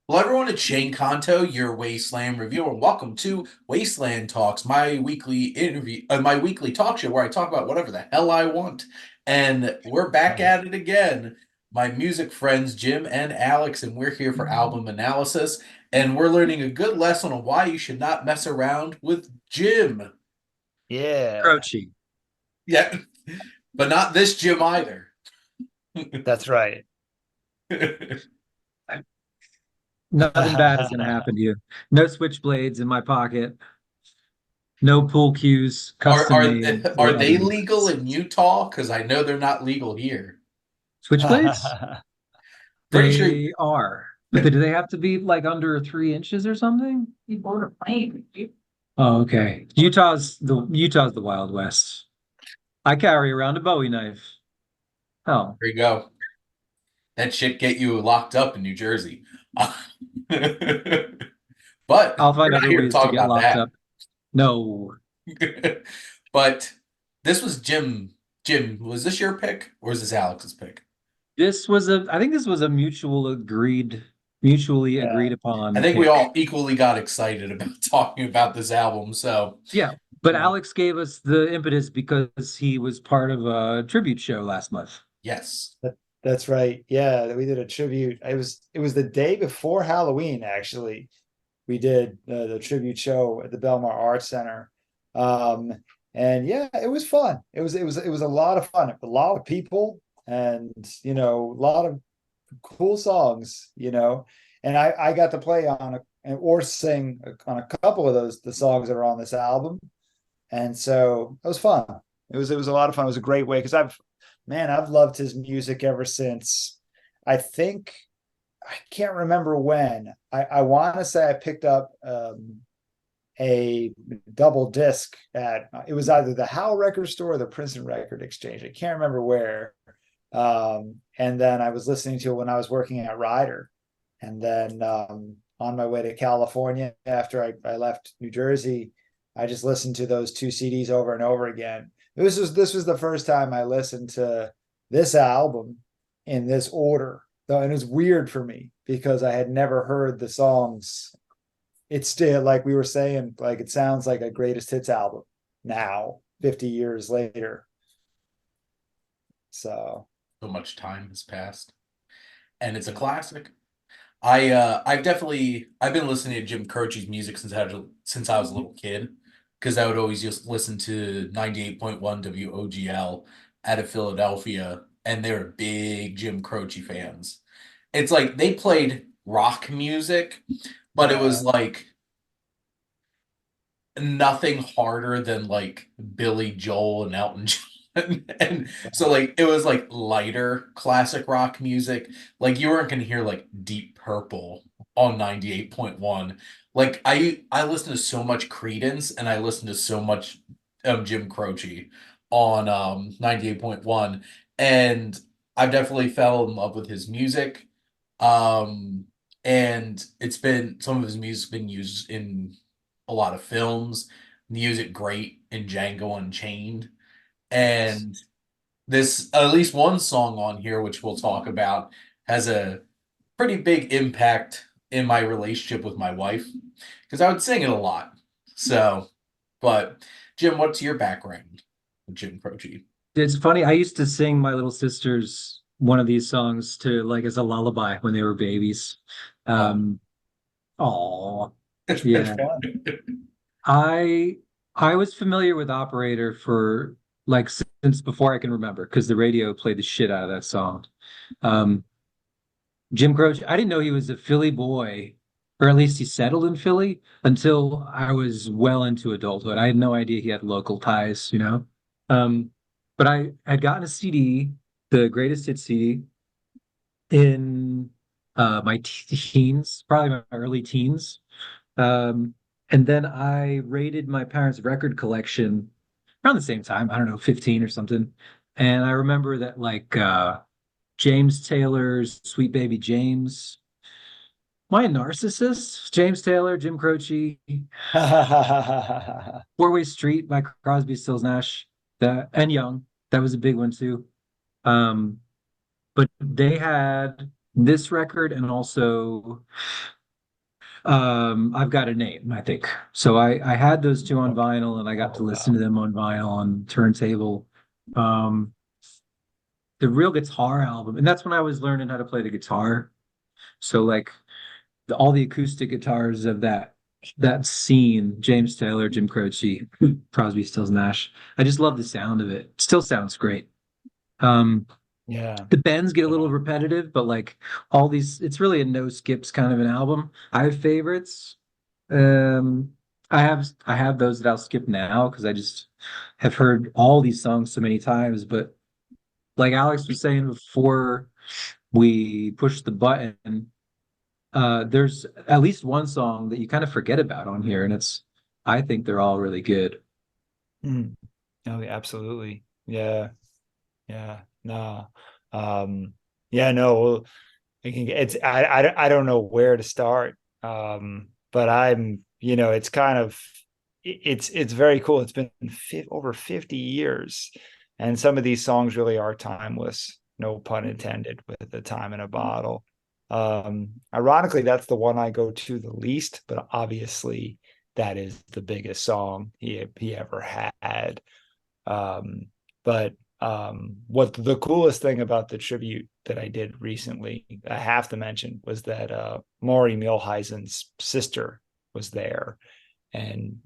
Hello, everyone. It's Shane Kanto, your Wasteland reviewer, and welcome to Wasteland Talks, my weekly my weekly talk show where I talk about whatever the hell I want. And we're back at it again, my music friends Jim and Alex, and we're here for album analysis, and we're learning a good lesson on why you should not mess around with Jim. Yeah, Croce. Yeah, but not this Jim either. that's right. Nothing bad is going to happen to you. No switchblades in my pocket. No pool cues, Are custom are made are or they legal otherwise. in Utah? Because I know they're not legal here. Switchblades? Pretty sure. They are. But do they have to be like under 3 inches or something? You board a plane. Oh, okay. Utah's the Wild West. I carry around a Bowie knife. Oh, There you go. That shit get you locked up in New Jersey. But I'll we're find not other here to ways to talk get about locked that. up. No. But this was Jim. Jim, was this your pick or is this Alex's pick? I think this was a mutually Yeah. agreed I upon think we pick. all equally got excited about talking about this album. So, Yeah, but uh, Alex gave us the impetus because he was part of a tribute show last month. yes. That, that's right. Yeah, we did a tribute. It was the day before Halloween, actually. We did the tribute show at the Belmar Arts Center. Um, and yeah, it was fun. It was a lot of fun. A lot of people and a lot of cool songs. And I got to play on or sing on a couple of the songs that are on this album. And so it was fun. It was a lot of fun. It was a great way because I've loved his music ever since. I think I can't remember when. I want to say I picked up a double disc at it was either the Howe record store or the Princeton Record Exchange. I can't remember where. And then I was listening to it when I was working at Ryder. And then on my way to California after I left New Jersey, I just listened to those two CDs over and over again. This was the first time I listened to this album in this order. Though, and it was weird for me because I had never heard the songs. It's still like we were saying, like it sounds like a greatest hits album now, 50 years later. So So much time has passed. And it's a classic. I've been listening to Jim Croce's music since I was a little kid because I would always just listen to 98.1 WOGL out of Philadelphia, and they were big Jim Croce fans. It's like they played rock music, but it was yeah. like nothing harder than like Billy Joel and Elton John. And so like it was like lighter classic rock music. Like you weren't gonna hear like Deep Purple on 98.1. Like I listen to so much Credence and I listen to so much Jim Croce on 98.1. And I've definitely fell in love with his music. Um and it's been some of his music's been used in a lot of films. Music great in Django Unchained. Yes. And this, at least one song on here, which we'll talk about, has a pretty big impact in my relationship with my wife because I would sing it a lot. So, but Jim, what's your background with Jim Croce? It's funny. I used to sing my little sisters one of these songs to like as a lullaby when they were babies. Oh, Um, oh, yeah. Fun. I I was familiar with Operator for like since before I can remember because the radio played the shit out of that song. Um, Jim Croce, I didn't know he was a Philly boy, or at least he settled in Philly until I was well into adulthood. I had no idea he had local ties. Um, but I had gotten a CD, the greatest hits CD, in my teens, probably my early teens. Um, and then I raided my parents' record collection around the same time, I don't know, 15 or something. And I remember that like James Taylor's Sweet Baby James, My Narcissist, James Taylor, Jim Croce, Four-Way Street by Crosby, Stills, Nash, and Young. That was a big one too. Um, but they had this record and also I've Got a Name, I think. So I had those two on vinyl and I got to listen to them on vinyl on turntable. Um, the Real Guitar album, and that's when I was learning how to play the guitar. So like all the acoustic guitars of that scene, James Taylor, Jim Croce, Crosby, Stills, Nash. I just love the sound of it. Still sounds great. Um, Yeah. the bends get a little repetitive, but like all these, it's really a no skips kind of an album. I have favorites. Um, I have those that I'll skip now because I just have heard all these songs so many times. But like Alex was saying before we pushed the button, there's at least one song that you kind of forget about on here, and I think they're all really good. Mm. Oh, yeah, absolutely. Yeah. Yeah. No. Um, yeah, no, well, I don't know where to start. But it's kind of it's very cool. It's been over 50 years, and some of these songs really are timeless, no pun intended, with the Time in a Bottle. Ironically, that's the one I go to the least, but obviously that is the biggest song he ever had. Um, but what the coolest thing about the tribute that I did recently, I have to mention, was that Maury Milheisen's sister was there, and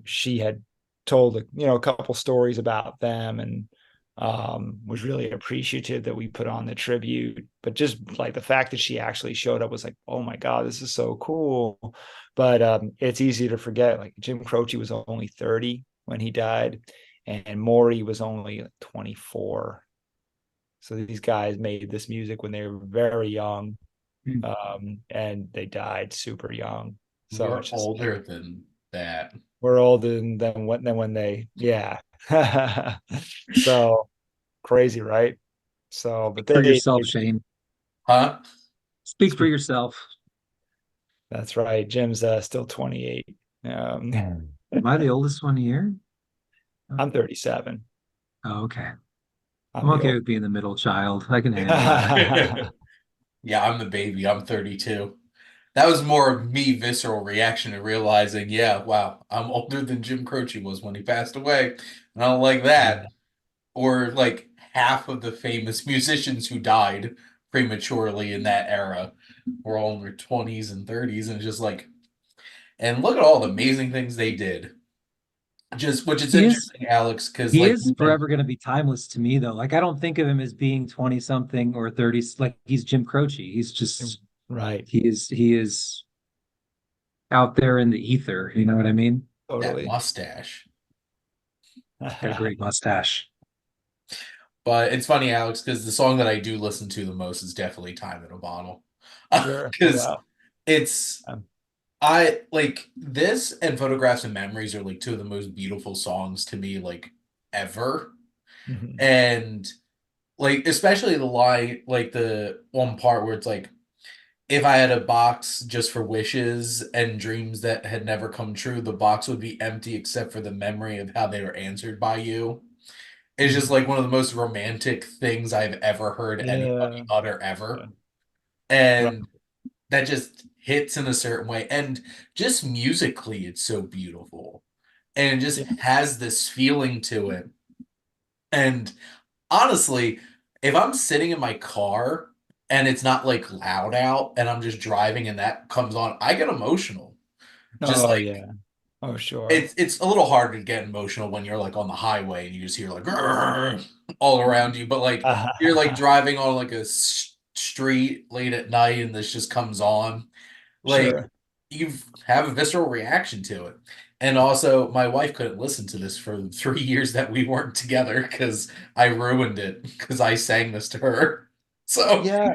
she had told a couple stories about them, and was really appreciative that we put on the tribute. But just like the fact that she actually showed up was like, oh my God, this is so cool. But it's easy to forget, like Jim Croce was only 30 when he died, and Maury was only 24. So these guys made this music when they were very young, and they died super young. So We're it's just older than that. we're older than when they, yeah. So crazy, right? So, but For yourself, Shane. Huh? Speak for yourself. that's right. Jim's still 28. Am I the oldest one here? I'm 37. Oh, okay. I'm I'm the okay old. with being the middle child. I can handle that. Yeah, I'm the baby. I'm 32. That was more of me visceral reaction to realizing, yeah, wow, I'm older than Jim Croce was when he passed away. And I don't like that. Or like half of the famous musicians who died prematurely in that era were all in their 20s and 30s, and just like, and look at all the amazing things they did. Just which is He is interesting, Alex, because he like is forever going to be timeless to me though. Like I don't think of him as being 20 something or 30. Like he's Jim Croce. He's just Right. he is out there in the ether. You know what I mean? that Totally. mustache. Got a great mustache. But it's funny, Alex, because the song that I do listen to the most is definitely Time in a Bottle. Sure. Oh, Because wow. it's Um, I like this and Photographs and Memories are like two of the most beautiful songs to me, like ever. mhm. And like especially the line, like the one part where it's like, if I had a box just for wishes and dreams that had never come true, the box would be empty except for the memory of how they were answered by you. It's just Mhm. like one of the most romantic things I've ever heard anybody Yeah. utter ever. Right. And that just hits in a certain way. And just musically, it's so beautiful. And it just Yeah. has this feeling to it. And honestly, if I'm sitting in my car and it's not like loud out and I'm just driving and that comes on, I get emotional. Just Oh, like yeah. Oh, sure. it's a little harder to get emotional when you're like on the highway and you just hear like "Grrr" all around you, but like you're like driving on like a street late at night and this just comes on, like Sure. you have a visceral reaction to it. And also, my wife couldn't listen to this for 3 years that we weren't together because I ruined it because I sang this to her. So, Yeah.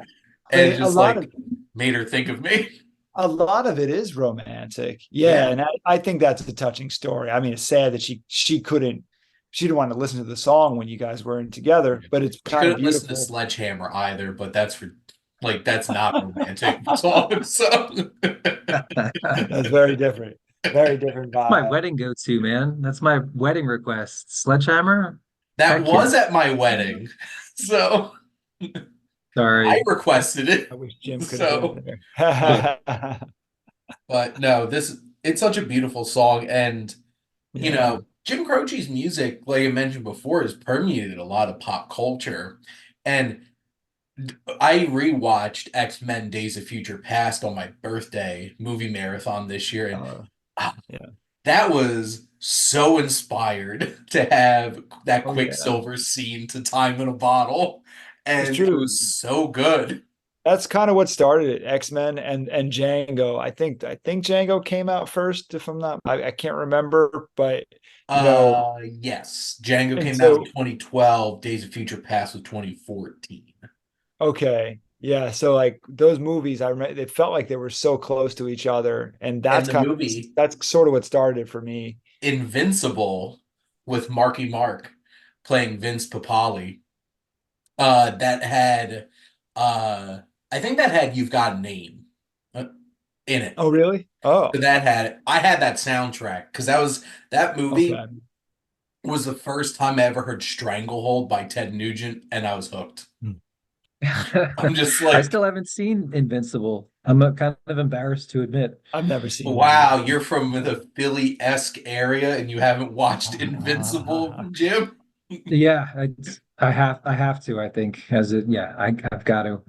But and it just like made her think of me. a lot of it is romantic. Yeah, Yeah. and I think that's a touching story. I mean, it's sad that she didn't want to listen to the song when you guys weren't together, but it's She kind of couldn't listen to beautiful. Sledgehammer either, but that's for like that's not a romantic song. So That's very different. Very different My vibe. wedding go-to, man. That's my wedding request. Sledgehammer? that Heck yeah. was at my wedding. So I Sorry. requested it. I wish Jim could have So, been but there. no, it's such a beautiful song, and Yeah. Jim Croce's music, like I mentioned before, has permeated a lot of pop culture, and I rewatched X-Men: Days of Future Past on my birthday movie marathon this year, and Uh, ah, yeah. that was so inspired to have that Oh yeah. Quicksilver scene to Time in a Bottle, It's and it true. was so good. That's kind of what started it. X-Men and Django. I think Django came out first, if I'm not, I can't remember, but you know, Yes, Django and came out in so 2012. Days of Future Past was 2014. okay. Yeah. So like those movies, I remember they felt like they were so close to each other. And And the movie that's sort of what started it for me. Invincible with Marky Mark playing Vince Papali. That had I think that had You've Got a Name uh, in it. Oh, really? Oh, So I had that soundtrack because that movie okay. was the first time I ever heard Stranglehold by Ted Nugent, and I was hooked. I'm just I like, still haven't seen Invincible. I'm kind of embarrassed to admit. I've never seen that wow, movie. you're from the Philly-esque area and you haven't watched Invincible, Jim? Yeah, I have to, I think, as it yeah, I've got to.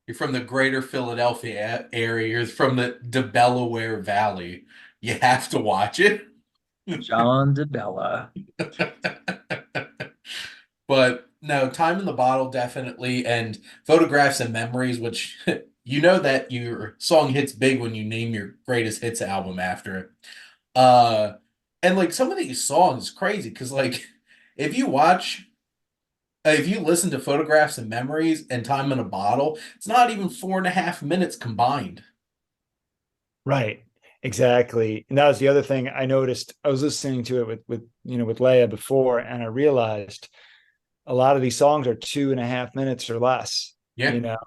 You're from the greater Philadelphia area. You're from the Delaware Valley. You have to watch it. John DeBella. But no, Time in the Bottle definitely, and Photographs and Memories, which that your song hits big when you name your greatest hits album after it. Uh, and like some of these songs, crazy because like if you watch, if you listen to Photographs and Memories and Time in a Bottle, it's not even 4.5 minutes combined. Right. Exactly. And that was the other thing I noticed. I was listening to it with Leia before, and I realized a lot of these songs are 2.5 minutes or less, Yeah, you know.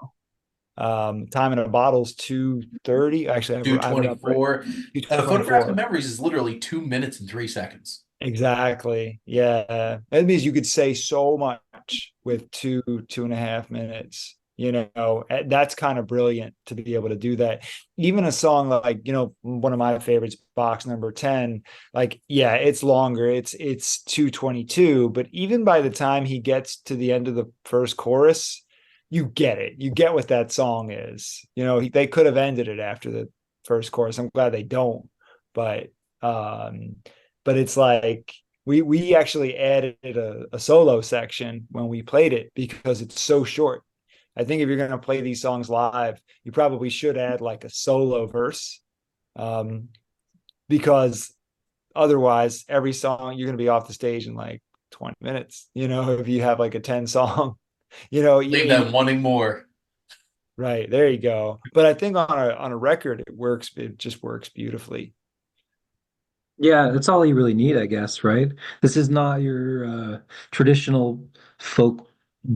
Time in a Bottle's 2:30. Actually, I have it up right. 2:24. Photographs and 2:24. Memories is literally 2 minutes and 3 seconds. Exactly. Yeah. That means you could say so much with 2.5 minutes. That's kind of brilliant to be able to do that. Even a song like, one of my favorites, Box Number 10, like, yeah, it's longer. It's 2:22, but even by the time he gets to the end of the first chorus, you get it. You get what that song is. They could have ended it after the first chorus. I'm glad they don't. But um but it's like we actually added a solo section when we played it because it's so short. I think if you're going to play these songs live, you probably should add like a solo verse, um, because otherwise every song you're going to be off the stage in like 20 minutes. If you have like a 10 song, Leave them wanting more. right, there you go. But I think on a record it works. It just works beautifully. Yeah, that's all you really need, I guess, right? This is not your traditional folk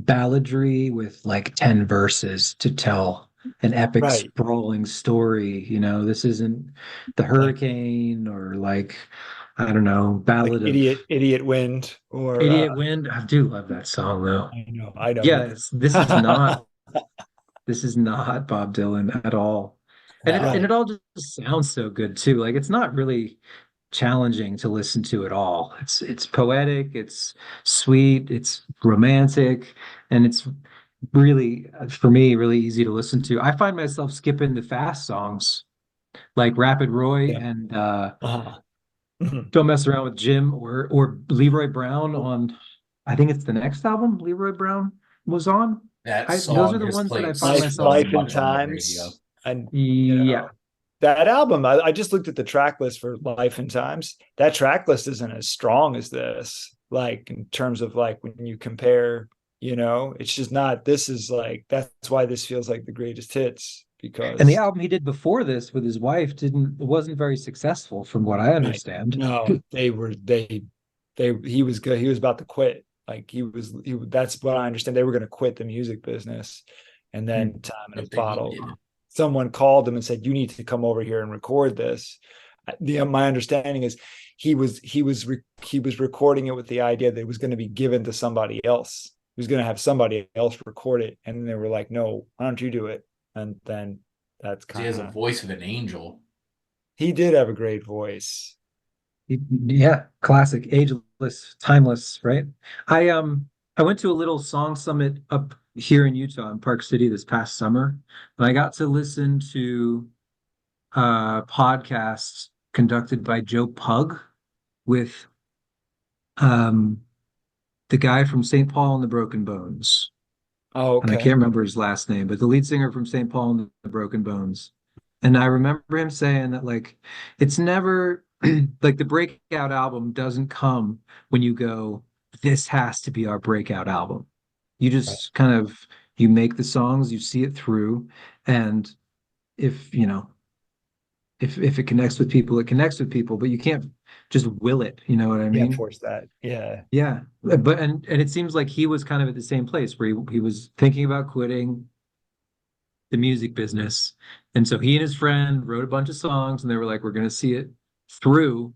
balladry with like 10 verses to tell an epic Right. sprawling story. This isn't the Like Hurricane or like, I don't know, like Ballad of idiot wind or Idiot Wind. I do love that song though. I don't Yeah, either. this is not Bob Dylan at all. And Right. it all just sounds so good too. Like it's not really challenging to listen to at all. It's poetic, it's sweet, it's romantic, and it's really for me really easy to listen to. I find myself skipping the fast songs like Rapid Roy Yeah. and Uh-huh. Mhm. Don't Mess Around with Jim or Leroy Brown on I think it's the next album Leroy Brown was on. That Those are song the has ones that I played find Life, myself so Life and much on skipping. the radio. Times, and Yeah. that album. I just looked at the track list for Life and Times. That track list isn't as strong as this. Like in terms of like when you compare, it's just not. This is like that's why this feels like the greatest hits And the because album he did before this with his wife wasn't very successful from what I right. understand. No, they he was good. He was about to quit. Like that's what I understand. They were going to quit the music business, and Hmm. then Time in a Good thing he Bottle. did. Someone called him and said, "You need to come over here and record this." My understanding is he was recording it with the idea that it was going to be given to somebody else. was going to have somebody else record it, and they were like, "No, why don't you do it?" And then that's He kind has a of, voice of an angel. he did have a great voice. Yeah, classic, ageless, timeless, right? I went to a little song summit up here in Utah in Park City this past summer, and I got to listen to podcasts conducted by Joe Pug with um the guy from St. Paul and the Broken Bones. Oh, And I okay. can't remember his last name, but the lead singer from St. Paul and the Broken Bones. And I remember him saying that like it's never like the breakout album doesn't come when you go, this has to be our breakout album. You just kind of you make the songs, you see it through, and if you know if it connects with people, it connects with people, but you can't just will it, you know what I Can't mean? force that. Yeah. Yeah. But and it seems like he was kind of at the same place where he was thinking about quitting the music business. And so he and his friend wrote a bunch of songs and they were like, we're going to see it through.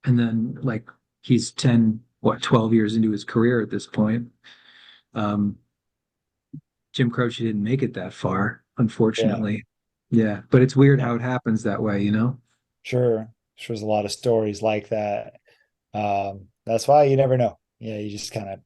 And then like he's 10, what, 12 years into his career at this point. Um, Jim Croce didn't make it that far, Yeah. unfortunately. Yeah. But it's weird Yeah. how it happens that way, you know? Sure. Sure. There's a lot of stories like that. That's why you never know. Yeah. You just kind of,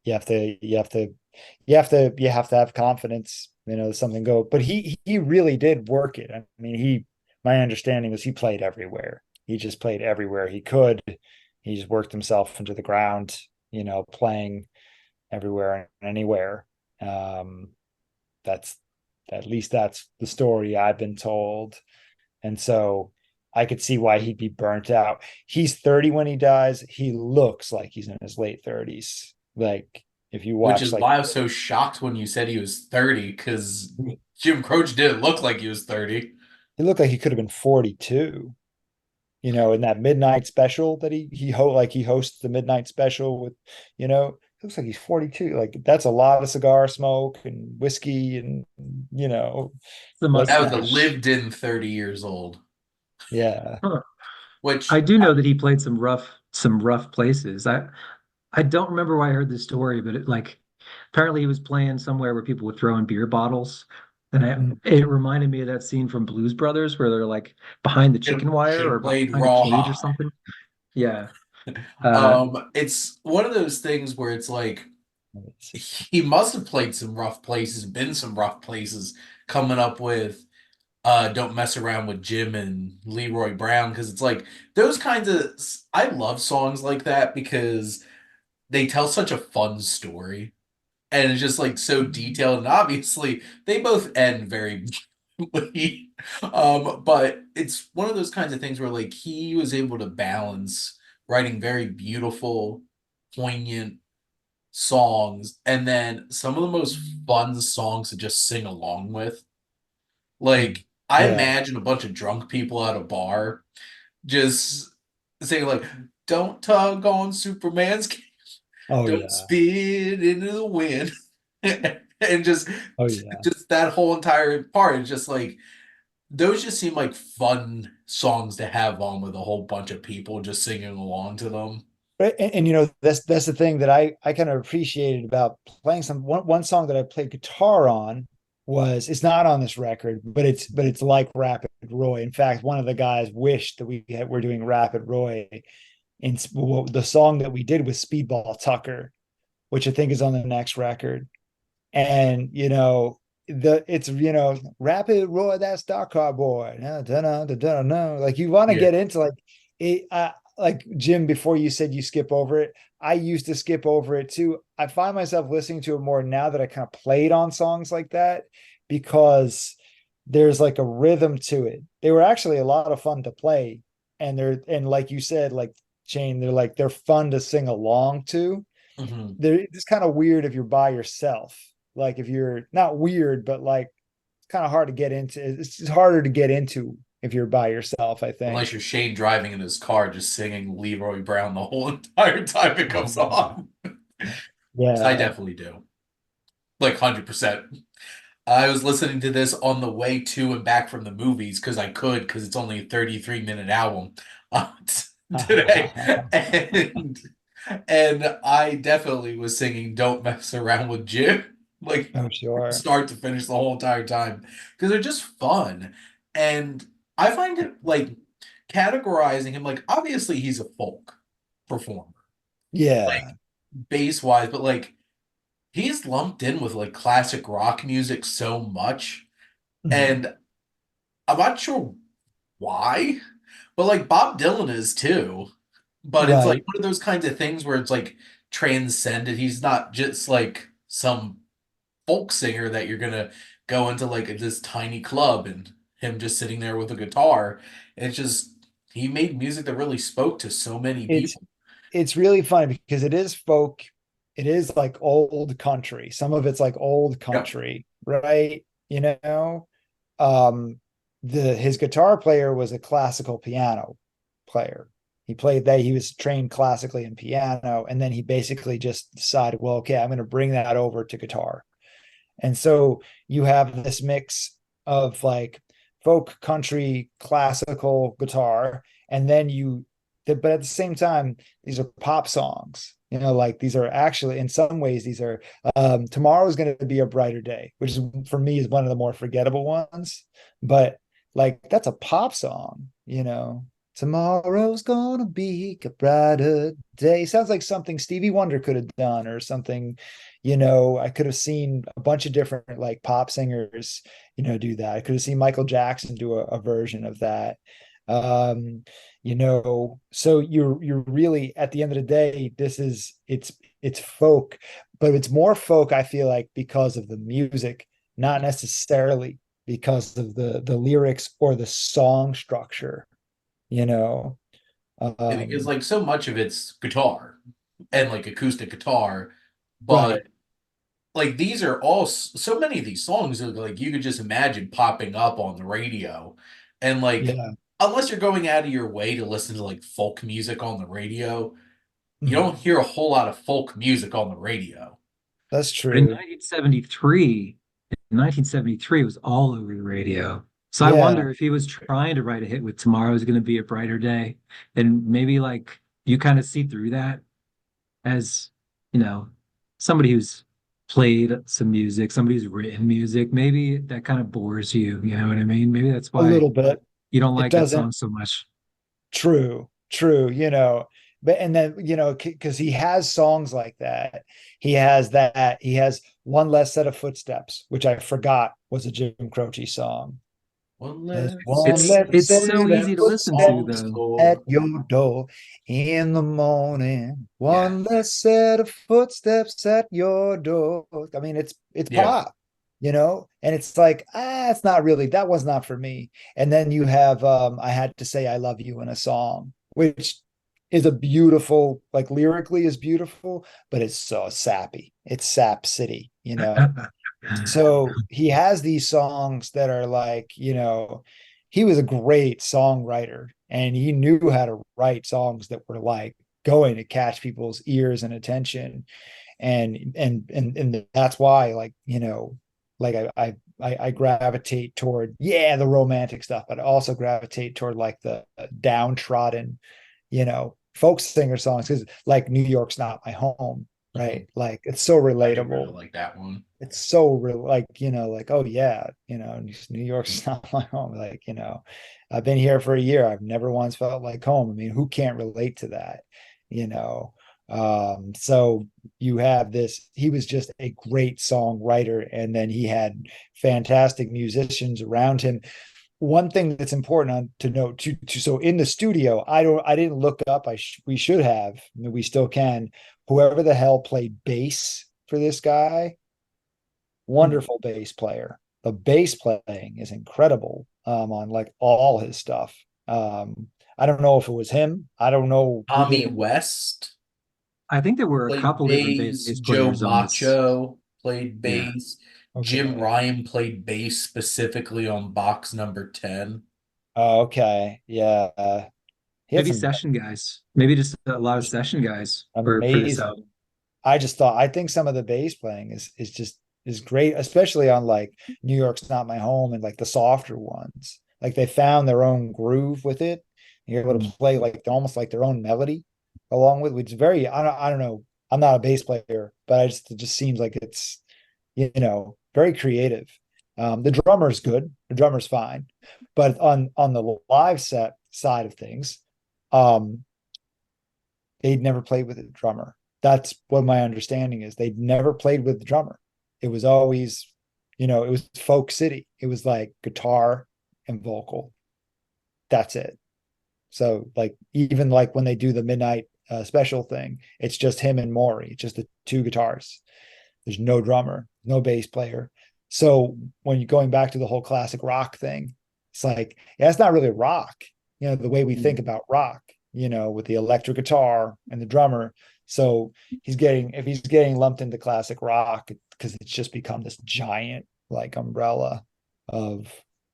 you have to have confidence, something go, but he really did work it. I mean, my understanding was he played everywhere. He just played everywhere he could. He just worked himself into the ground, playing everywhere and anywhere. Um, that's at least that's the story I've been told. And so I could see why he'd be burnt out. He's 30 when he dies. He looks like he's in his late 30s. Like if you Which watch is like why I was so shocked when you said he was 30, because Jim Croce didn't look like he was 30. he looked like he could have been 42, in that midnight special that he hosts the midnight special with, it looks like he's 42. Like that's a lot of cigar smoke and whiskey and The That was a mustache. lived-in 30 years old, yeah. Huh. I which do know that he played some rough places. I don't remember why I heard this story, but it like apparently he was playing somewhere where people would throw in beer bottles. And it reminded me of that scene from Blues Brothers where they're like behind the chicken wire should or have played behind a cage or Rawhide. something. Yeah. Uh, It's one of those things where it's like he must have played some rough places, been some rough places, coming up with Don't Mess Around with Jim and Leroy Brown, because it's like those kinds of I love songs like that because they tell such a fun story. And it's just like so detailed, and obviously they both end very beautifully. But it's one of those kinds of things where like he was able to balance writing very beautiful, poignant songs, and then some of the most fun songs to just sing along with. Like I Yeah. imagine a bunch of drunk people at a bar just saying like, "Don't tug on Superman's Oh don't yeah. spit into the wind." And Oh yeah. just that whole entire part is just like those just seem like fun songs to have on with a whole bunch of people just singing along to them. Right. And that's the thing that I kind of appreciated about playing one song that I played guitar on was it's not on this record, but it's like Rapid Roy. In fact, one of the guys wished that were doing Rapid Roy in the song that we did with Speedball Tucker, which I think is on the next record. And it's Rapid Roy, that's Dark Car Boy. No, no, no, no. Like you want to Yeah. get into like it. Like Jim, before you said you skip over it, I used to skip over it too. I find myself listening to it more now that I kind of played on songs like that because there's like a rhythm to it. They were actually a lot of fun to play, and like you said, like Shane, they're fun to sing along to. Mhm. It's kind of weird if you're by yourself. Like if you're not weird, but like it's kind of hard to get into. It's harder to get into if you're by yourself, I Unless think. you're Shane driving in his car just singing Leroy Brown the whole entire time it comes on. 'Cause I Yeah. definitely do. Like 100%. I was listening to this on the way to and back from the movies because I could, it's only a 33-minute album today. And And I definitely was singing "Don't Mess Around with Jim," like Oh, sure. start to finish the whole entire time because they're just fun. And I find it like categorizing him like obviously he's a folk performer, Yeah. like bass wise, but like he's lumped in with like classic rock music so much, Mhm. and I'm not sure why, but like Bob Dylan is too. But it's like Right. one of those kinds of things where it's like transcended. He's not just like some folk singer that you're gonna go into like this tiny club and him just sitting there with a guitar. It's just he made music that really spoke to so many It's people. it's really funny because it is folk, it is like old country. Some of it's like old Yep. country, right? You know, um, the his guitar player was a classical piano player. He played that, he was trained classically in piano, and then he basically just decided, well, okay, I'm going to bring that over to guitar. And so you have this mix of like folk, country, classical guitar, and then but at the same time, these are pop songs. Like these are actually, in some ways, these are tomorrow's going to be a brighter day, which is for me is one of the more forgettable ones. But like that's a pop song. Tomorrow's gonna be a brighter day. Sounds like something Stevie Wonder could have done, or something. I could have seen a bunch of different like pop singers, do that. I could have seen Michael Jackson do a version of that. So you're really, at the end of the day, it's folk, but it's more folk, I feel like, because of the music, not necessarily because of the lyrics or the song structure, you know. It's Um, like so much of it's guitar and like acoustic guitar, but right. like these are all so many of these songs are like you could just imagine popping up on the radio, and like Yeah. unless you're going out of your way to listen to like folk music on the radio, you don't Mhm. hear a whole lot of folk music on the radio. That's But in true. 1973 was all over the radio. So I Yeah. wonder if he was trying to write a hit with "Tomorrow is going to be a brighter day," and maybe like you kind of see through that as, you know, somebody who's played some music, somebody who's written music. Maybe that kind of bores you. You know what I mean? Maybe that's A why little bit. you don't It like that doesn't. song so much. True. But and then, because he has songs like that. He has One Less Set of Footsteps, which I forgot was a Jim Croce song. One There's less one set It's less of it's set so of easy to footsteps listen to on the footsteps though. at floor. your door in the morning. Yeah, One less set of footsteps at your door. I mean, it's yeah. pop, and it's like, it's not really, that was not for me. And then you have I Had to Say I Love You in a Song, which is a beautiful, like lyrically is beautiful, but it's so sappy. It's sap city. So he has these songs that are like, he was a great songwriter, and he knew how to write songs that were like going to catch people's ears and attention. And that's why, like, like I gravitate toward, the romantic stuff, but I also gravitate toward like the downtrodden, folk singer songs, because like New York's Not My Home, Mhm. right? Like it's so I do really relatable. like that one. It's so real, like, like, oh yeah, New York's not my home. Like, I've been here for a year, I've never once felt like home. I mean, who can't relate to that? you know so you have this, he was just a great songwriter, and then he had fantastic musicians around him. One thing that's important to note, so in the studio, I didn't look up, we should have, I mean, we still can, whoever the hell played bass for this guy, Mhm. wonderful bass player. The bass playing is incredible, on like all his stuff. I don't know if it was him. I don't know who did Tommy it. West I think there were a played couple different bass. bass Joe players on this. Macho played Yeah, bass. Jim Okay. Ryan played bass specifically on box number 10. Oh, okay. Yeah. He had maybe some session guys. Maybe just a lot of session guys for this amazing. album. I think some of the bass playing is great, especially on like New York's Not My Home and like the softer ones. Like they found their own groove with it. You're able to Mm. play like almost like their own melody. along with, which is very, I don't know. I'm not a bass player, but it just seems like it's, very creative. The drummer's good. The drummer's fine, but on the live set side of things, um, they'd never played with a drummer. That's what my understanding is. They'd never played with the drummer. It was always, it was folk city. It was like guitar and vocal. That's it. So like even like when they do the midnight special thing, it's just him and Maury, just the two guitars. There's no drummer, no bass player. So when you're going back to the whole classic rock thing, it's like, yeah, it's not really rock, the way we think about rock, with the electric guitar and the drummer. So if he's getting lumped into classic rock, because it's just become this giant like umbrella of,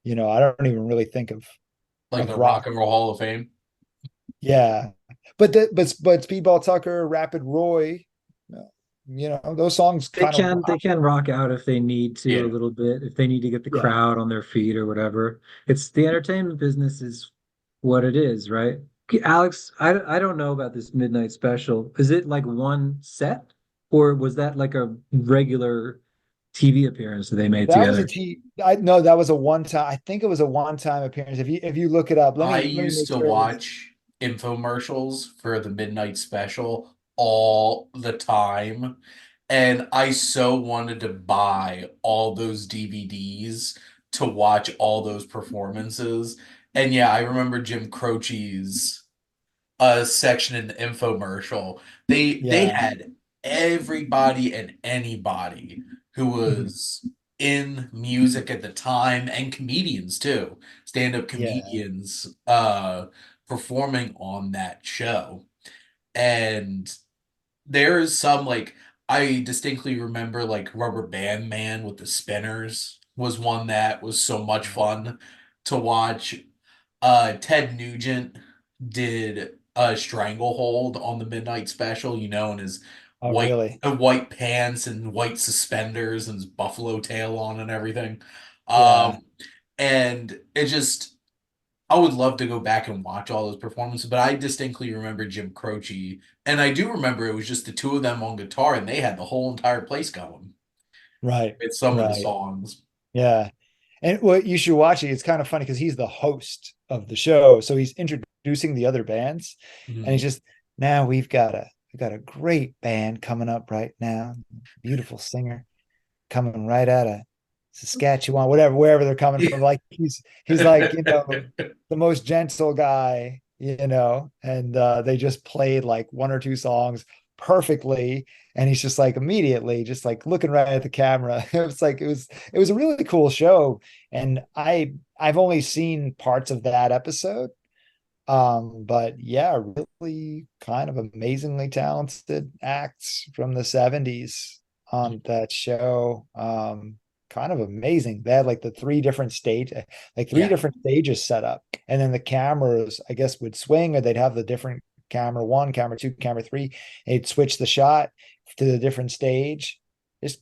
I don't even really think Like the of Rock rock. and Roll Hall of Fame. Yeah. But Speedball Tucker, Rapid Roy, those songs They kind of can they rock. can rock out if they need to a Yeah. little bit, if they need to get the Yeah. crowd on their feet or whatever. It's the entertainment business is what it is, right? Okay, Alex, I don't know about this midnight special. Is it like one set, or was that like a regular TV appearance that they made That was a together? T. I no, that was a one time. I think it was a one time appearance. If you look it up, let I me used make to sure it was. watch infomercials for the Midnight Special all the time. And I so wanted to buy all those DVDs to watch all those performances. And yeah, I remember Jim Croce's section in the infomercial. They Yeah. had everybody and anybody who Mhm. was in music at the time and comedians too, stand-up Yeah. comedians performing on that show. And there's some like I distinctly remember like Rubber Band Man with the spinners was one that was so much fun to watch. Ted Nugent did a stranglehold on the Midnight Special, in his Oh, really? white pants and white suspenders and his buffalo tail on and everything. Yeah. Um, and it just I would love to go back and watch all those performances, but I distinctly remember Jim Croce, and I do remember it was just the two of them on guitar, and they had the whole entire place going. Right. It's some of the Right. songs. Yeah. And what you should watch it. It's kind of funny because he's the host of the show, so he's introducing the other bands, and he's Mhm. just now we've got a great band coming up right now, beautiful singer coming right out of Saskatchewan, whatever, wherever they're coming from. Like he's like, the most gentle guy, and they just played like one or two songs perfectly. And he's just like immediately just like looking right at the camera. It was a really cool show. And I've only seen parts of that episode. But yeah, really kind of amazingly talented acts from the 70s on that show. Kind of amazing. They had like three Yeah. different stages set up, and then the cameras, I guess, would swing, or they'd have the different camera one, camera two, camera three, and they'd switch the shot to the different stage. It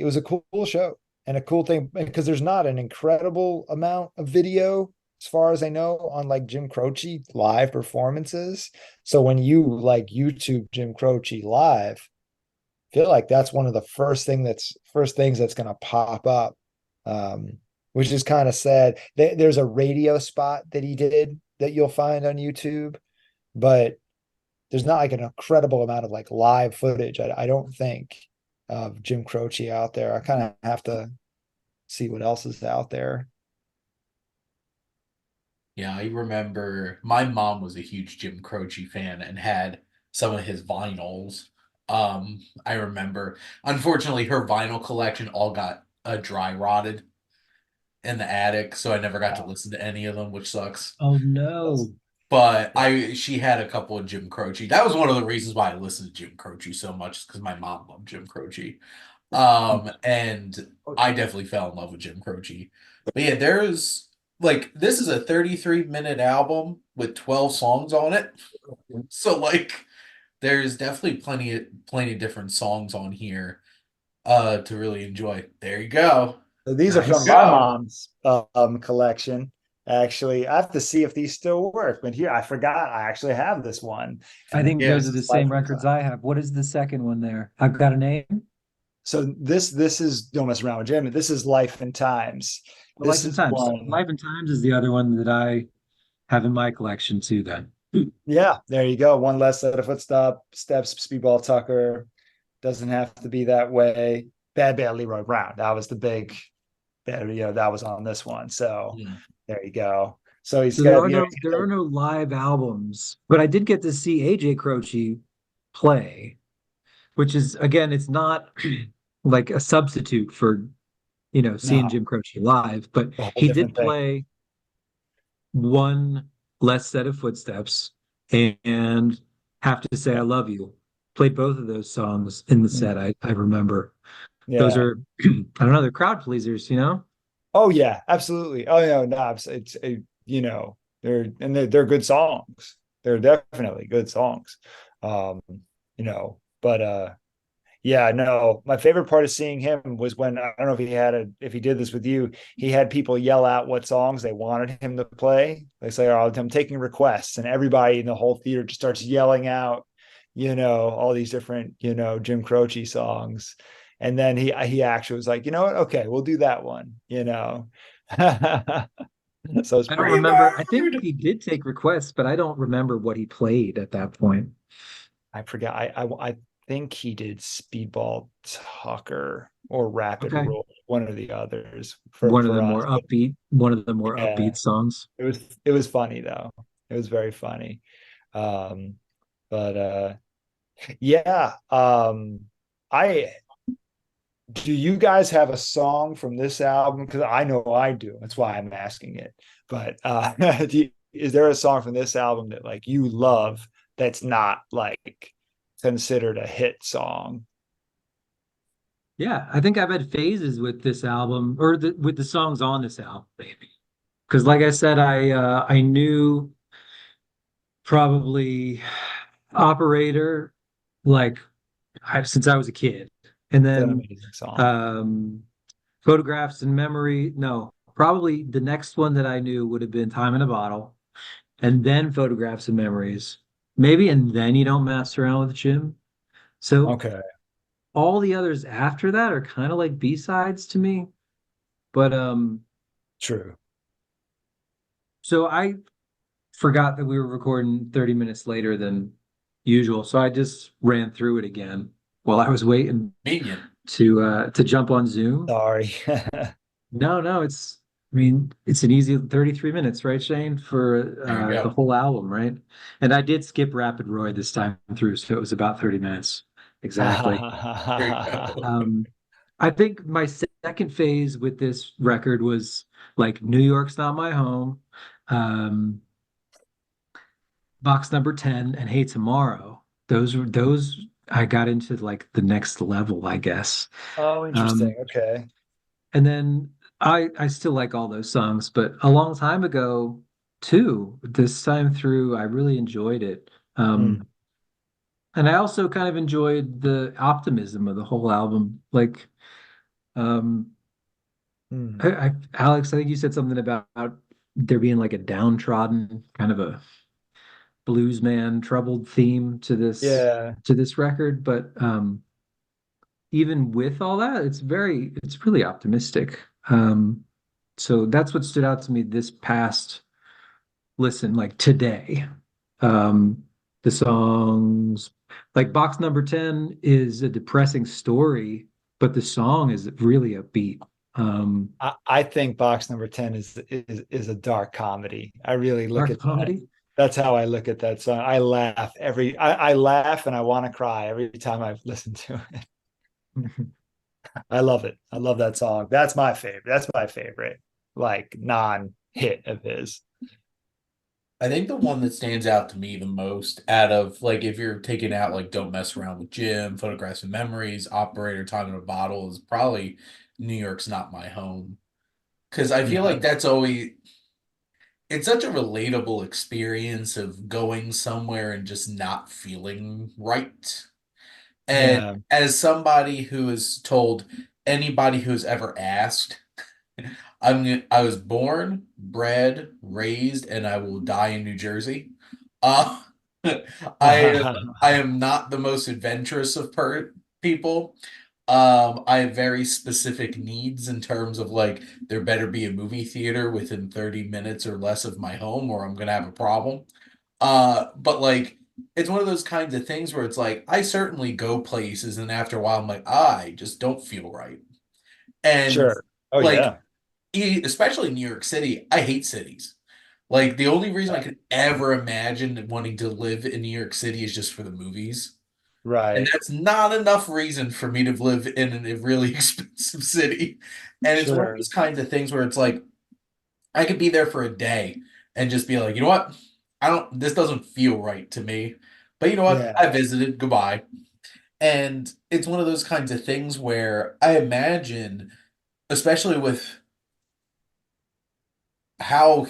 was a cool show and a cool thing because there's not an incredible amount of video as far as I know, on like Jim Croce live performances. So when you like YouTube Jim Croce live, I feel like that's one of the first things that's going to pop up, which is kind of sad. There's a radio spot that he did that you'll find on YouTube, but there's not like an incredible amount of like live footage. I don't think of Jim Croce out there. I kind of have to see what else is out there. Yeah, I remember my mom was a huge Jim Croce fan and had some of his vinyls. I remember, unfortunately, her vinyl collection all got dry rotted in the attic, so I never got to Wow, listen to any of them, which sucks. Oh that's no. But yeah. she had a couple of Jim Croce. That was one of the reasons why I listened to Jim Croce so much, because my mom loved Jim Croce. And I definitely fell in love with Jim Croce. But yeah, there's like this is a 33-minute album with 12 songs on it. So like there's definitely plenty of different songs on here to really enjoy. There you go. So these are There you from Nice. my go. mom's collection. Actually, I have to see if these still work. But here, I forgot I actually have this one. I think Yeah. those are This the is Life same in records Time. I have. What is the second one there? I've got a name. So this is Don't Mess Around with Jim. This is Life and Times. Oh, This Life and is Times. So one. Life and Times is the other one that I have in my collection too, then. Yeah, there you go. One less set of steps, Speedball Tucker. Doesn't have to be that way. Bad Bad Leroy Brown. That was the big, that was on this one. So Hmm. there you go. So he's So there got, are no live albums, but I did get to see AJ Croce play, which is again, it's not like a substitute for seeing no, Jim Croce live, but a whole he different did thing. play one less set of footsteps and Have to Say I Love You. Played both of those songs in the set. I remember those Yeah. are I don't know, they're crowd pleasers, you know? Oh yeah, absolutely. Oh no, no, they're good songs. They're definitely good songs. Um, but yeah, no, my favorite part of seeing him was when I don't know if he did this with you, he had people yell out what songs they wanted him to play. They say, "Oh, I'm taking requests," and everybody in the whole theater just starts yelling out, all these different, Jim Croce songs. And then he actually was like, you know what? Okay, we'll do that one. So it's I don't pretty. remember. I think Remembered. he did take requests, but I don't remember what he played at that point. I forgot. I think he did Speedball Tucker or Rapid Okay. Roll, one or the others for us. One of the more Yeah, upbeat songs. it was funny though. It was very funny. Um, but yeah. I Do you guys have a song from this album? Because I know I do. That's why I'm asking it. But is there a song from this album that like you love that's not like considered a hit song? Yeah, I think I've had phases with this album or with the songs on this album, maybe. Because like I said, I knew probably Operator like since I was a kid. And It's an then amazing song. um Photographs and Memory. No, probably the next one that I knew would have been Time in a Bottle, and then Photographs and Memories. Maybe, and then You Don't Mess Around with Jim. So Okay, all the others after that are kind of like B-sides to me. But true. so I forgot that we were recording 30 minutes later than usual. So I just ran through it again while I was waiting Convenient. to jump on Zoom. Sorry. No, no, I mean, it's an easy 33 minutes, right, Shane, for There you the go. whole album, right? And I did skip Rapid Roy this time through, so it was about 30 minutes exactly. There you go. Um, I think my second phase with this record was like New York's Not My Home, um, Box Number 10, and Hey Tomorrow. Those I got into like the next level, I guess. Oh, interesting. Um, Okay. And then I still like all those songs, but a long time ago too, this time through, I really enjoyed it. Hmm. And I also kind of enjoyed the optimism of the whole album. Like, um, Hmm. Alex, I think you said something about there being like a downtrodden kind of a blues man troubled theme Yeah, to this record, but even with all that, it's really optimistic. So that's what stood out to me this past listen, like today. Um, the songs, like Box Number 10 is a depressing story, but the song is really upbeat. Um, I think Box Number 10 is a dark comedy. I really look Dark at that. comedy. That's how I look at that song. I laugh and I want to cry every time I listen to it. I love it. I love that song. That's my favorite. That's my favorite, like non-hit of his. I think the one that stands out to me the most out of like if you're taking out like Don't Mess Around with Jim, Photographs and Memories, Operator, Time in a Bottle is probably New York's Not My Home. Because I feel Yeah. like it's such a relatable experience of going somewhere and just not feeling right. And Yeah. as somebody who has told anybody who's ever asked, I was born, bred, raised, and I will die in New Jersey. Uh, I I am not the most adventurous of people. I have very specific needs in terms of like there better be a movie theater within 30 minutes or less of my home, or I'm gonna have a problem. But like it's one of those kinds of things where it's like I certainly go places, and after a while I'm like, I just don't feel right. And Sure. Oh like yeah. especially in New York City, I hate cities. Like the only reason I could ever imagine wanting to live in New York City is just for the movies. And Right. that's not enough reason for me to live in a really expensive city. And it's one of Sure. those kinds of things where it's like I could be there for a day and just be like, you know what? This doesn't feel right to me. But you know what? Yeah. I visited, goodbye. And it's one of those kinds of things where I imagine, especially with how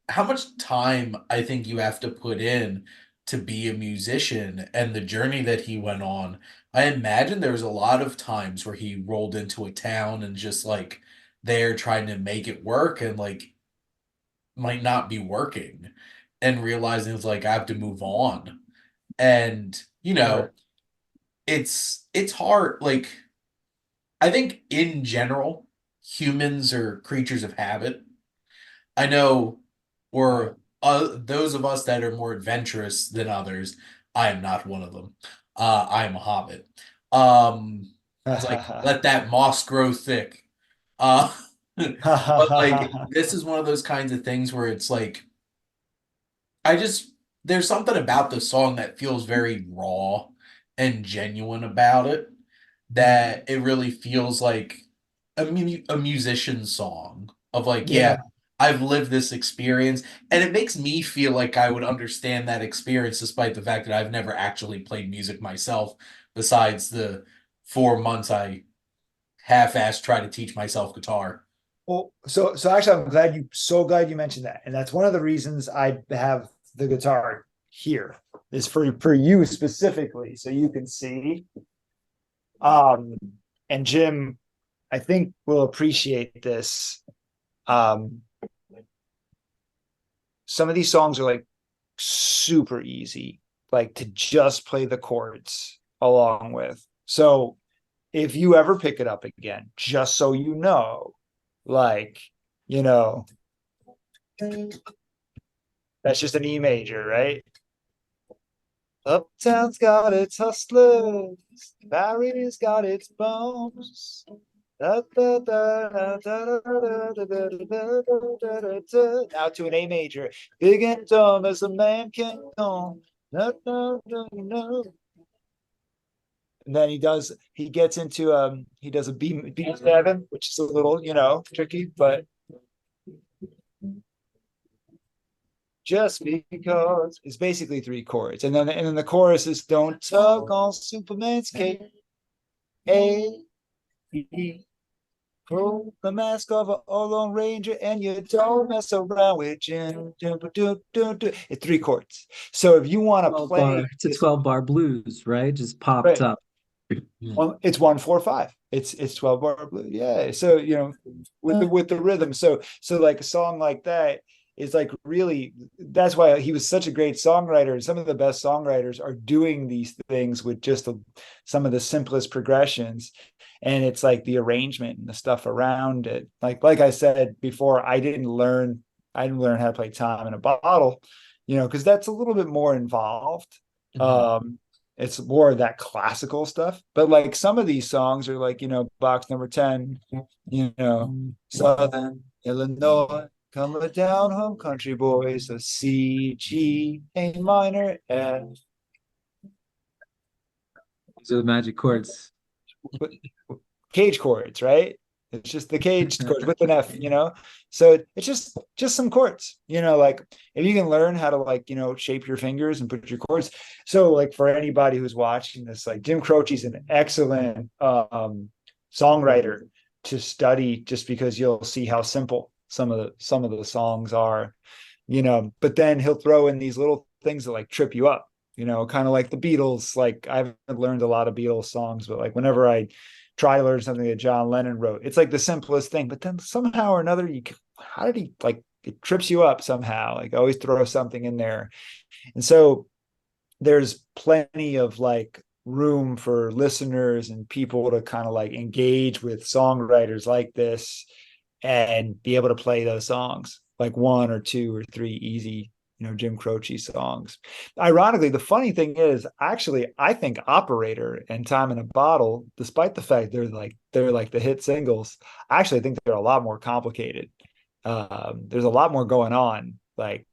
how much time I think you have to put in to be a musician and the journey that he went on. I imagine there was a lot of times where he rolled into a town and just like there trying to make it work and like might not be working and realizing it's like I have to move on. And Sure. it's hard. Like I think in general, humans are creatures of habit. I know, Right. or those of us that are more adventurous than others, I am not one of them. I am a hobbit. It's like let that moss grow thick. Uh, but like this is one of those kinds of things where it's like I just there's something about the song that feels very raw and genuine about it that it really feels like a musician's song of like, yeah, Yeah. I've lived this experience, and it makes me feel like I would understand that experience despite the fact that I've never actually played music myself, besides the 4 months I half-assed try to teach myself guitar. Well, so actually, I'm glad you mentioned that, and that's one of the reasons I have the guitar here is for you specifically, so you can see. Um, and Jim, I think will appreciate this. Um, some of these songs are like super easy, like to just play the chords along with. So if you ever pick it up again, just so you know, like, you know, that's just an E major, right? Uptown's got its hustlers, Barry's got its bones. Now to an A major, big and dumb as a man can come. No, no, no, no. And then he gets into he does a B7, which is a little, tricky, but just because it's basically three chords. And then the chorus is don't tug on Superman's cape. A E pull the mask off of a Lone Ranger and you don't mess around with Jim. It's three chords. So if you want to 12 play bar. It's a 12 bar blues, right? Just popped right, up. well, it's 1 4 5. It's 12 bar blues. Yeah. So with the rhythm. So like a song like that is like really that's why he was such a great songwriter. And some of the best songwriters are doing these things with just some of the simplest progressions. And it's like the arrangement and the stuff around it. Like I said before, I didn't learn how to play Time in a Bottle, because that's a little bit more involved. Mhm. Um, it's more of that classical stuff. But like some of these songs are like, box number 10, Southern Illinois, coming down home country boys, a C, G, A minor, F. These are the magic chords. Cage chords, right? It's just the cage chords with an F. So it's just some chords, like if you can learn how to like, shape your fingers and put your chords. So like for anybody who's watching this, like Jim Croce is an excellent songwriter to study just because you'll see how simple some of the songs are, but then he'll throw in these little things that like trip you up, kind of like the Beatles. Like I haven't learned a lot of Beatles songs, but like whenever I try to learn something that John Lennon wrote. It's like the simplest thing, but then somehow or another, how did he like it trips you up somehow? Like always throw something in there. And so there's plenty of like room for listeners and people to kind of like engage with songwriters like this and be able to play those songs, like one or two or three easy, Jim Croce songs. Ironically, the funny thing is, actually, I think Operator and Time in a Bottle, despite the fact they're like the hit singles, I actually think they're a lot more complicated. There's a lot more going on, like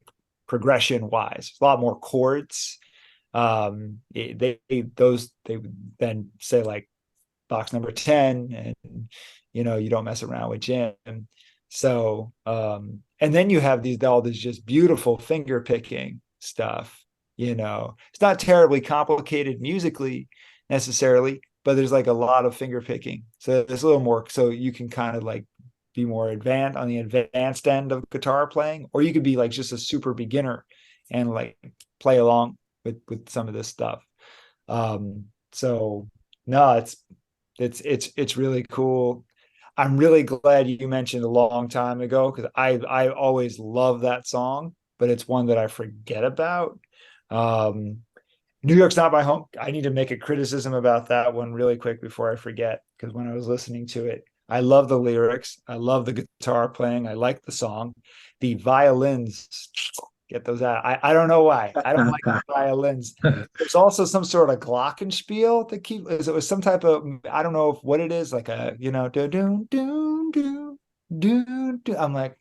progression wise, a lot more chords. They then say like box number 10, and you don't mess around with Jim. So and then you have all this just beautiful finger picking stuff. It's not terribly complicated musically necessarily, but there's like a lot of finger picking. So there's a little more, so you can kind of like be more advanced on the advanced end of guitar playing, or you could be like just a super beginner and like play along with some of this stuff. So no, it's really cool. I'm really glad you mentioned a long time ago, because I always love that song, but it's one that I forget about. Um, New York's Not My Home. I need to make a criticism about that one really quick before I forget, because when I was listening to it, I love the lyrics. I love the guitar playing. I like the song. The violins, get those out. I don't know why. I don't like the violins. There's also some sort of glockenspiel that it was some type of, I don't know what it is, like a, do do do do do. I'm like,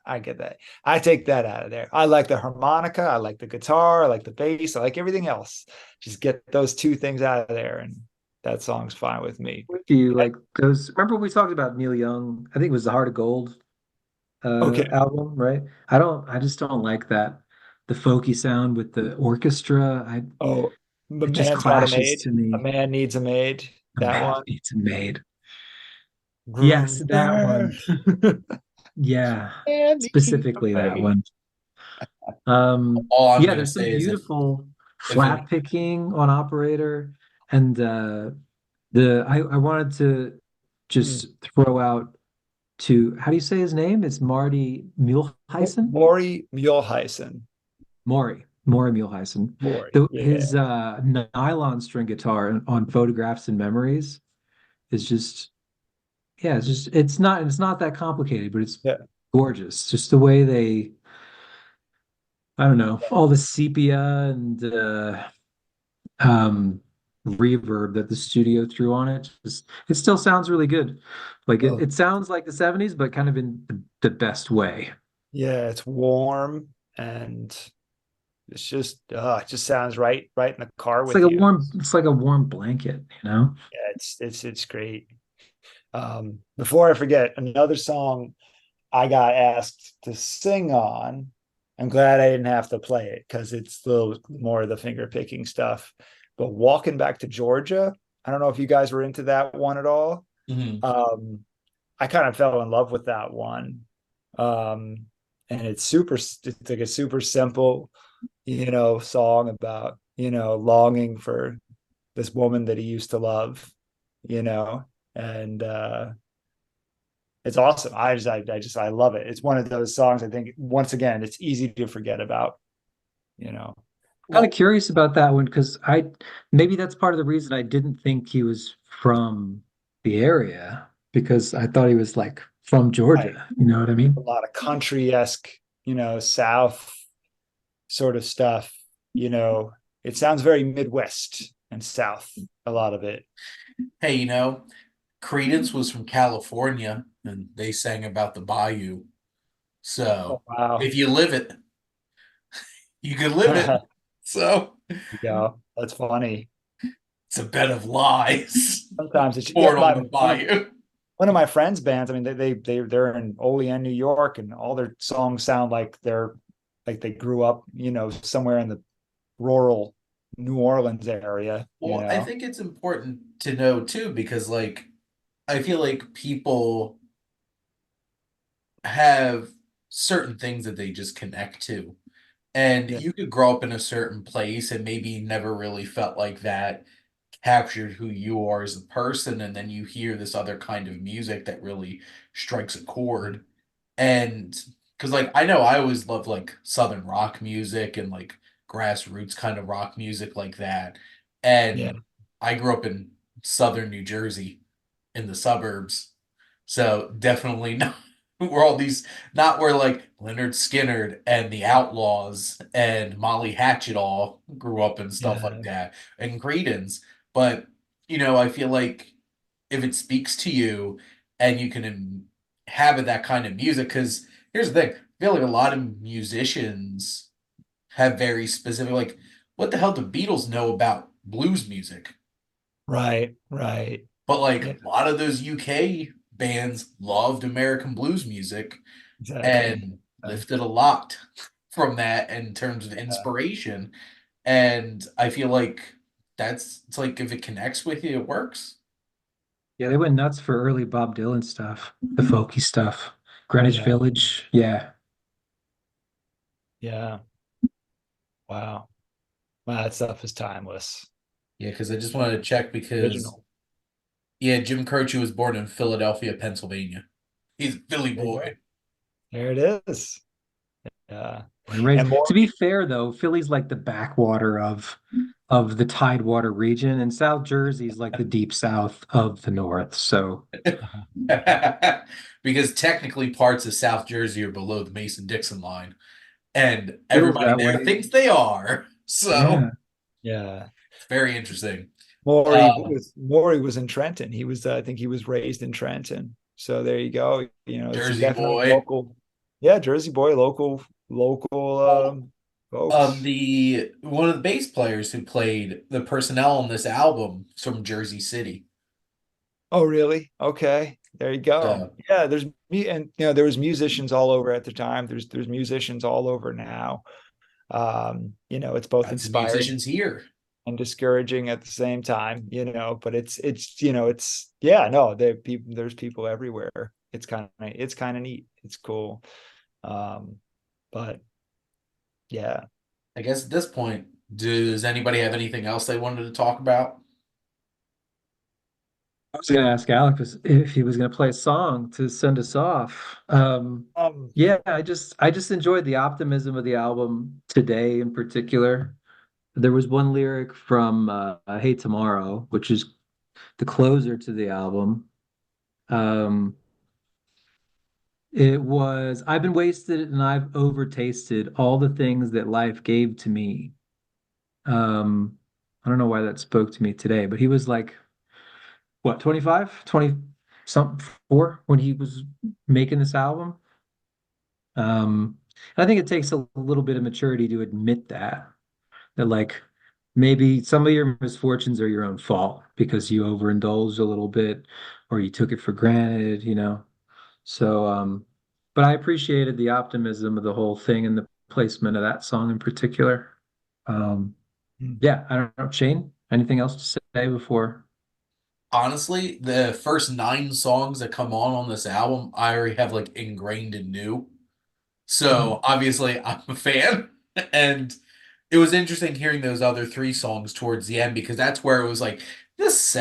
I get that. I take that out of there. I like the harmonica. I like the guitar. I like the bass. I like everything else. Just get those two things out of there, and that song's fine with me. Do you like those? Remember we talked about Neil Young? I think it was the Heart of Gold Okay. album, right? I just don't like that. The folky sound with the orchestra. Oh, the It just man's got a clashes maid. to A me. man needs a maid. A That man one. needs a maid. Yes, that one. Yeah, specifically that one. All I'm Yeah, gonna there's some say is beautiful if flat picking on Operator, and I wanted to just throw out to, how do you say his name? It's Marty Muehlheisen? Maury Muehlheisen. Maury Muehlheisen. Maury, yeah. His nylon string guitar on Photographs and Memories is just, yeah, it's not that complicated, but it's Yeah. gorgeous. Just the way they, I don't know, all the sepia and um reverb that the studio threw on it. It still sounds really good. Like Oh, it sounds like the 70s, but kind of in the best way. yeah, it's warm, and it just sounds right in the car with you. It's like a warm blanket, you know? Yeah, it's great. Before I forget, another song I got asked to sing on. I'm glad I didn't have to play it, because it's a little more of the finger picking stuff. But Walking Back to Georgia, I don't know if you guys were into that one at all. Mhm. Um, I kind of fell in love with that one. Um, and it's like a super simple, song about, longing for this woman that he used to love, you know, and it's awesome. I love it. It's one of those songs, I think, once again, it's easy to forget about, you know. Kind of Well, curious about that one because maybe that's part of the reason I didn't think he was from the area, because I thought he was like from Right. Georgia. You know what I A mean? lot of country-esque, South sort of stuff, you know. It sounds very Midwest and South, a lot of it. hey, Credence was from California and they sang about the bayou. Oh, So wow. if you live it, you can live it. So Yeah, that's funny. it's a bed of lies. Sometimes it's, yeah, Born on the bayou. one of my friends' bands. I mean, they're in Olean, New York, and all their songs sound like they grew up, somewhere in the rural New Orleans area. Well, I think it's important to know too, because like I feel like people have certain things that they just connect to. And Yeah, you could grow up in a certain place and maybe never really felt like that captured who you are as a person, and then you hear this other kind of music that really strikes a chord. And because like I know I always love like southern rock music and like grassroots kind of rock music like that. Yeah. And I grew up in southern New Jersey in the suburbs. So definitely not where all these not where like Leonard Skinner and the Outlaws and Molly Hatchet all grew up and stuff like Yeah. that and Creedence. But I feel like if it speaks to you and you can inhabit that kind of music, because here's the thing, I feel like a lot of musicians have very specific like what the hell do Beatles know about blues music? Right. Right. But like Yeah. a lot of those UK bands loved American blues music Exactly. and lifted a lot from that in terms of Yeah. inspiration. And I feel like it's like if it connects with you, it works. Yeah, they went nuts for early Bob Dylan stuff, the folky stuff. Greenwich Yeah. Village. Yeah. Yeah. Wow. Wow, that stuff is timeless. Yeah, because I just wanted to check because Original. yeah, Jim Croce was born in Philadelphia, Pennsylvania. He's a Philly There you go. boy. There it is. Yeah. And raised, And more. to be fair though, Philly's like the backwater of the Tidewater region, and South Jersey's like the deep south of the north. So Because technically parts of South Jersey are below the Mason-Dixon line, and feels everybody that there way. thinks they are. So Yeah. Yeah. it's very interesting. Uh, Maury was in Trenton. He was, I think he was raised in Trenton. So there you go. It's a Jersey definitely boy. local. Yeah, Jersey boy, local Well, folks. the one of the bass players who played the personnel on this album is from Jersey City. Oh, really? Okay. There you go. So Yeah, and there was musicians all over at the time. There's musicians all over now. It's both got some inspiring musicians here. and discouraging at the same time, but it's yeah, no, there's people everywhere. It's kind of neat. It's cool. Um, but yeah. I guess at this point, does anybody have anything else they wanted to talk about? I was gonna ask Alex if he was gonna play a song to send us off. Um, Yeah, I just enjoyed the optimism of the album today in particular. There was one lyric from Hey Tomorrow, which is the closer to the album. Um, it was I've been wasted and I've overtasted all the things that life gave to me. I don't know why that spoke to me today, but he was like, what, 25, 20 something four when he was making this album. And I think it takes a little bit of maturity to admit that like maybe some of your misfortunes are your own fault because you overindulged a little bit or you took it for granted. So, but I appreciated the optimism of the whole thing and the placement of that song in particular. Um, yeah, I don't know. Shane, anything else to say before? Honestly, the first 9 songs that come on this album, I already have like ingrained and new. hmm. So obviously, I'm a fan, and it was interesting hearing those other 3 songs towards the end because that's where it was like, this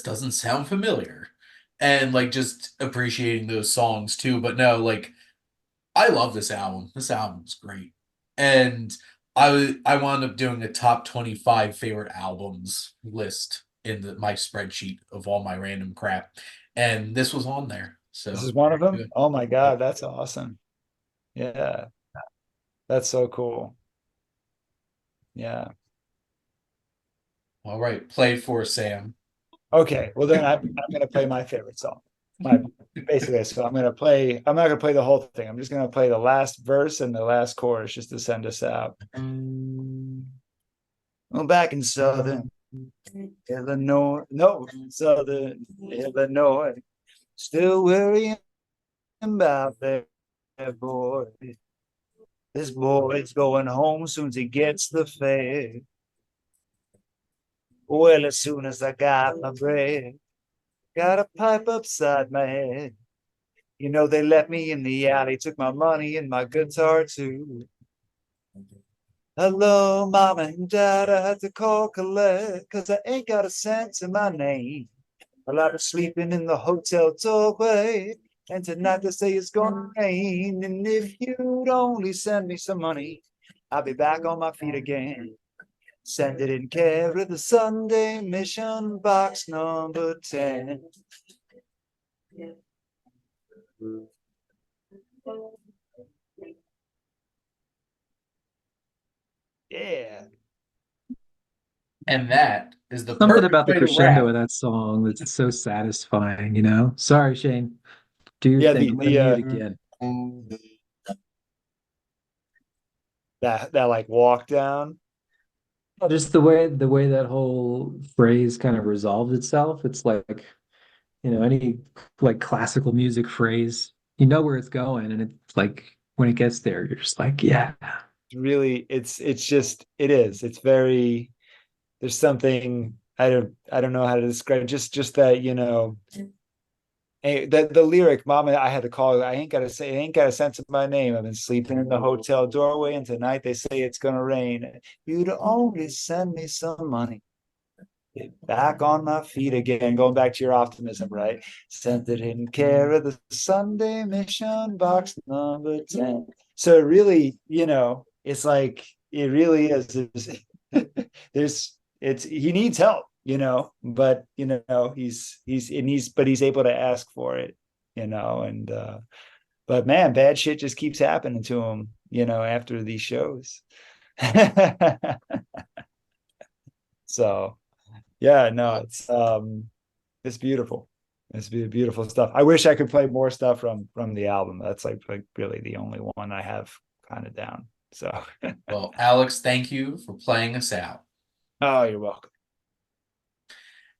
doesn't sound familiar, and like just appreciating those songs too. But no, like I love this album. This album's great, and I wound up doing a top 25 favorite albums list in my spreadsheet of all my random crap, and this was on there. This So is one of very them. good. Oh my Yep. God, that's awesome. Yeah, that's so cool. Yeah. All right, play for Sam. Okay, well then I'm gonna play my favorite song. My basically, so I'm not gonna play the whole thing. I'm just gonna play the last verse and the last chorus just to send us out. Well, back in Southern Illinois, no, Southern Illinois, still worrying about their boy. This boy's going home soon as he gets the fare. Well, as soon as I got my bread, got a pipe upside my head. They let me in the alley, took my money and my guitar too. Hello, mama and dad, I had to call collect, 'cause I ain't got a cent to my name. Well, I was sleeping in the hotel doorway, and tonight they say it's gonna rain. And if you'd only send me some money, I'll be back on my feet again. Send it in care of the Sunday Mission Box number 10. Yeah. And that is the Something perfect about the way to crescendo wrap. of that song that's so satisfying, you know? Sorry, Shane. Do your Yeah, thing. I'm gonna mute again. that like walk down. Just the way that whole phrase kind of resolves itself. It's like, you know, any like classical music phrase, you know where it's going, and it's like when it gets there, you're just like, yeah. Really, it's just it is. It's very there's something I don't know how to describe it. Just that, you know, the lyric, Mama, I had to call. I ain't got a sense of my name. I've been sleeping in the hotel doorway, and tonight they say it's gonna rain. You'd only send me some money. Get back on my feet again. Going back to your optimism, right? Sent it in care of the Sunday Mission Box number 10. So it really, you know, it's like it really is. There's it's he needs help, you know, but you know, he's able to ask for it, you know, and but man, bad shit just keeps happening to him, you know, after these shows. So yeah, no, it's beautiful. It's beautiful stuff. I wish I could play more stuff from the album. That's like really the only one I have kind of down. So Well, Alex, thank you for playing us out. oh, you're welcome.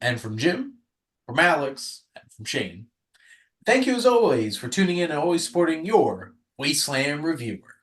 And from Jim, from Alex, and from Shane, thank you as always for tuning in and always supporting your Wasteland Reviewer.